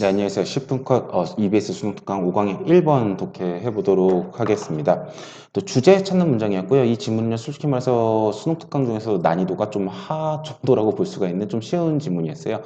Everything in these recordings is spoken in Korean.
네, 안녕하세요. 10분 컷 EBS 수능 특강 5강의 1번 독해해 보도록 하겠습니다. 또 주제 찾는 문장이었고요. 이 지문은요, 솔직히 말해서 수능 특강 중에서 난이도가 좀 하 정도라고 볼 수가 있는 좀 쉬운 지문이었어요.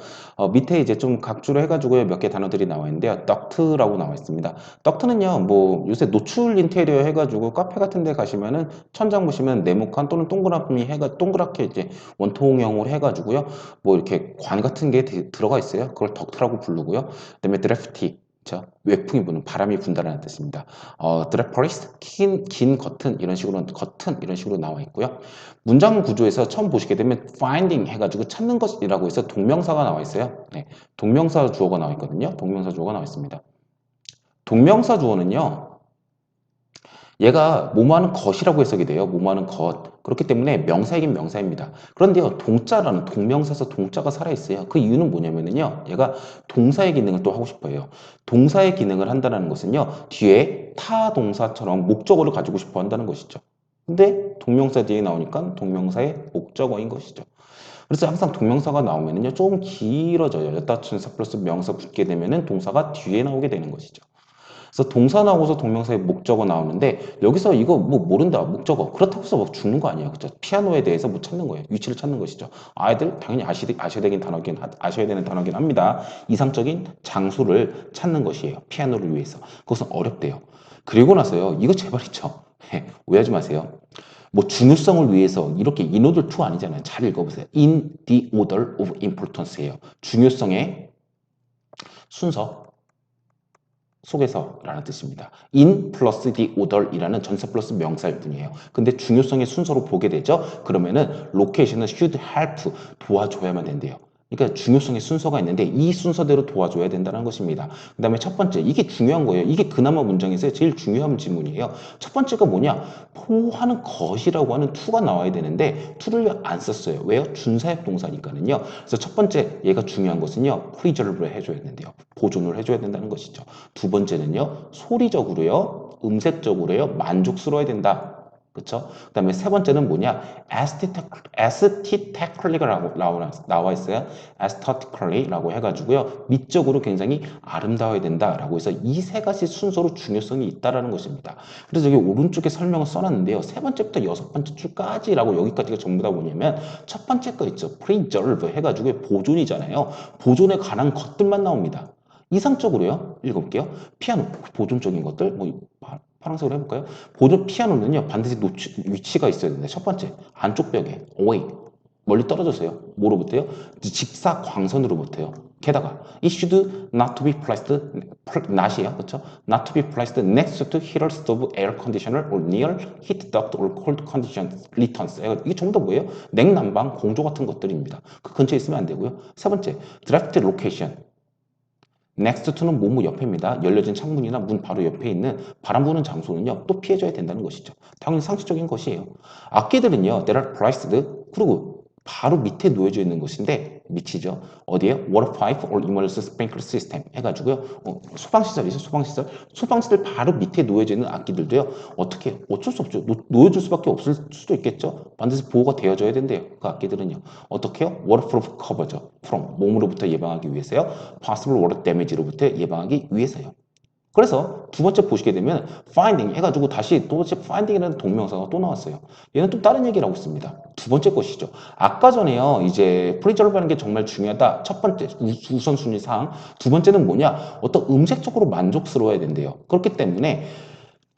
밑에 이제 좀 각주로 해가지고요, 몇 개 단어들이 나와 있는데요. 덕트라고 나와 있습니다. 덕트는요, 뭐 요새 노출 인테리어 해가지고 카페 같은 데 가시면은 천장 보시면 네모칸 또는 동그라미 동그랗게 이제 원통형으로 해가지고요, 뭐 이렇게 관 같은 게 들어가 있어요. 그걸 덕트라고 부르고요. 그다음에 드래프티, 그렇죠? 외풍이 부는 바람이 분다라는 뜻입니다. 드래퍼리스, 긴 겉은 이런 식으로 나와 있고요. 문장 구조에서 처음 보시게 되면 finding 해가지고 찾는 것이라고 해서 동명사가 나와 있어요. 네, 동명사 주어가 나와 있거든요. 동명사 주어가 나와 있습니다. 동명사 주어는요. 얘가 뭐뭐하는 것이라고 해석이 돼요. 뭐뭐하는 것. 그렇기 때문에 명사이긴 명사입니다. 그런데요, 동자라는 동명사에서 동자가 살아있어요. 그 이유는 뭐냐면요, 얘가 동사의 기능을 또 하고 싶어 해요. 동사의 기능을 한다는 것은요, 뒤에 타 동사처럼 목적어를 가지고 싶어 한다는 것이죠. 근데 동명사 뒤에 나오니까 동명사의 목적어인 것이죠. 그래서 항상 동명사가 나오면은요, 조금 길어져요. 여따춘사 플러스 명사 붙게 되면은 동사가 뒤에 나오게 되는 것이죠. 그래서 동사 나오고서 동명사의 목적어 나오는데 여기서 이거 뭐 모른다 목적어 그렇다고 해서 뭐 죽는 거 아니에요. 그죠? 피아노에 대해서 뭐 찾는 거예요. 위치를 찾는 것이죠. 아이들 당연히 아셔야 되는 단어긴 합니다. 이상적인 장소를 찾는 것이에요. 피아노를 위해서. 그것은 어렵대요. 그리고 나서요. 이거 제발 있죠. 오해하지 마세요. 뭐 중요성을 위해서 이렇게 in order to 아니잖아요. 잘 읽어보세요. In the order of importance예요. 중요성의 순서 속에서라는 뜻입니다. in 플러스 the order이라는 전사 플러스 명사일 뿐이에요. 근데 중요성의 순서로 보게 되죠. 그러면은 location은 should help 도와줘야만 된대요. 그러니까 중요성의 순서가 있는데 이 순서대로 도와줘야 된다는 것입니다. 그 다음에 첫 번째, 이게 중요한 거예요. 이게 그나마 문장에서 제일 중요한 지문이에요. 첫 번째가 뭐냐? 포하는 것이라고 하는 to가 나와야 되는데 to를 안 썼어요. 왜요? 준사역 동사니까는요. 그래서 첫 번째 얘가 중요한 것은요. preserve를 해줘야 된대요. 보존을 해줘야 된다는 것이죠. 두 번째는요, 소리적으로요, 음색적으로요, 만족스러워야 된다. 그쵸? 그 다음에 세 번째는 뭐냐? aesthetically라고 나와 있어요. aesthetically라고 해가지고요. 미적으로 굉장히 아름다워야 된다라고 해서 이 세 가지 순서로 중요성이 있다라는 것입니다. 그래서 여기 오른쪽에 설명을 써놨는데요. 세 번째부터 여섯 번째 줄까지라고 여기까지가 전부 다 뭐냐면 첫 번째 거 있죠. preserve 해가지고 보존이잖아요. 보존에 관한 것들만 나옵니다. 이상적으로요. 읽어볼게요. 피아노 보존적인 것들 뭐 파란색으로 해볼까요? 보존 피아노는요 반드시 위치가 있어야 된다. 첫 번째 안쪽 벽에 away 멀리 떨어졌어요. 뭐로부터요? 직사광선으로부터요. 게다가 it should not to be placed not이에요. 그렇죠? not to be placed next to heater stove air conditioner or near heat duct or cold condition returns. 이게 전부 다 뭐예요? 냉난방 공조 같은 것들입니다. 그 근처에 있으면 안 되고요. 세 번째 draft location next to는 뭐뭐 옆입니다. 열려진 창문이나 문 바로 옆에 있는 바람 부는 장소는요. 또 피해줘야 된다는 것이죠. 당연히 상식적인 것이에요. 악기들은요. They are placed 그리고 바로 밑에 놓여져 있는 것인데 밑이죠. 어디에? Water pipe or emergency sprinkler system 해가지고요. 소방시설이죠. 소방시설. 소방시설 바로 밑에 놓여져 있는 악기들도요. 어떻게 해요? 어쩔 수 없죠. 놓여줄 수밖에 없을 수도 있겠죠. 반드시 보호가 되어져야 된대요. 그 악기들은요. 어떻게 해요? Waterproof cover죠. from 몸으로부터 예방하기 위해서요. possible water damage로부터 예방하기 위해서요. 그래서 두 번째 보시게 되면 finding 해가지고 다시 도대체 finding이라는 동명사가 또 나왔어요. 얘는 또 다른 얘기를 하고 있습니다. 두 번째 것이죠. 아까 전에요. 이제 preserve하는 게 정말 중요하다. 첫 번째 우선순위 사항. 두 번째는 뭐냐? 어떤 음색적으로 만족스러워야 된대요. 그렇기 때문에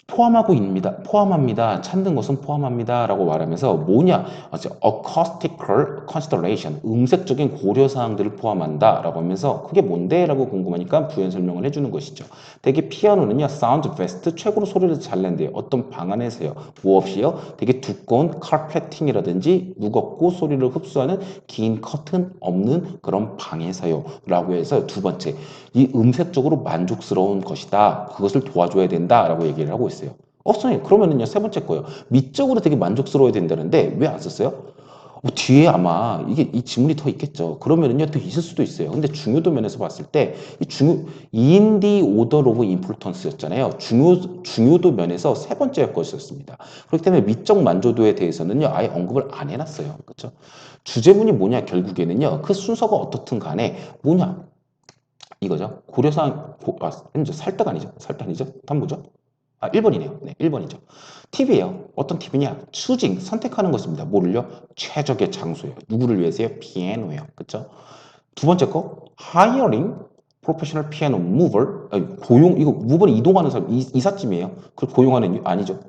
포함합니다. 찾는 것은 포함합니다. 라고 말하면서 뭐냐? acoustical consideration, 음색적인 고려사항들을 포함한다. 라고 하면서 그게 뭔데? 라고 궁금하니까 부연 설명을 해주는 것이죠. 되게 피아노는요, 사운드 베스트, 최고로 소리를 잘 낸대요. 어떤 방 안에서요. 뭐 없이요? 되게 두꺼운 카페팅이라든지 무겁고 소리를 흡수하는 긴 커튼 없는 그런 방에서요. 라고 해서 두 번째, 이 음색적으로 만족스러운 것이다. 그것을 도와줘야 된다. 라고 얘기를 하고 있어요. 선생님, 그러면은요, 세 번째 거요. 미적으로 되게 만족스러워야 된다는데, 왜 안 썼어요? 뒤에 아마 이 지문이 더 있겠죠. 그러면은요, 또 있을 수도 있어요. 근데 중요도 면에서 봤을 때, in the order of importance였잖아요. 중요도 면에서 세 번째 것이었습니다. 그렇기 때문에 미적 만족도에 대해서는요, 아예 언급을 안 해놨어요. 그렇죠? 주제문이 뭐냐, 결국에는요, 그 순서가 어떻든 간에 뭐냐, 이거죠. 아니죠. 살짝 아니죠. 살짝 아니죠. 다음 뭐죠? 1번이네요. 네, 1번이죠. 팁이에요. 어떤 팁이냐? choosing, 선택하는 것입니다. 뭐를요? 최적의 장소예요. 누구를 위해서요? 피아노예요. 그쵸? 두 번째 거, hiring professional piano mover. 이거 mover이 이동하는 사람, 이삿짐이에요. 그걸 고용하는, 아니죠.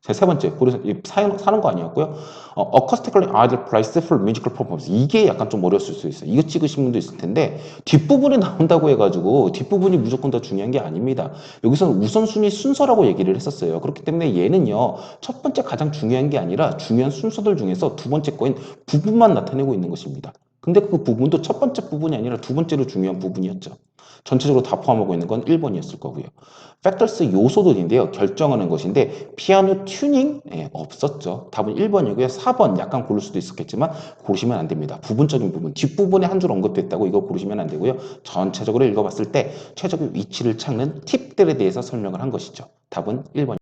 세 번째, 그래서 사는 거 아니었고요. acoustically either place for musical performance. 이게 약간 좀 어려웠을 수 있어요. 이거 찍으신 분도 있을 텐데, 뒷부분에 나온다고 해가지고, 뒷부분이 무조건 더 중요한 게 아닙니다. 여기서는 우선순위 순서라고 얘기를 했었어요. 그렇기 때문에 얘는요, 첫 번째 가장 중요한 게 아니라, 중요한 순서들 중에서 두 번째 거인 부분만 나타내고 있는 것입니다. 근데 그 부분도 첫 번째 부분이 아니라 두 번째로 중요한 부분이었죠. 전체적으로 다 포함하고 있는 건 1번이었을 거고요. 팩터스 요소들인데요. 결정하는 것인데 피아노 튜닝 없었죠. 답은 1번이고요. 4번 약간 고를 수도 있었겠지만 고르시면 안 됩니다. 부분적인 부분, 뒷부분에 한 줄 언급됐다고 이거 고르시면 안 되고요. 전체적으로 읽어봤을 때 최적의 위치를 찾는 팁들에 대해서 설명을 한 것이죠. 답은 1번.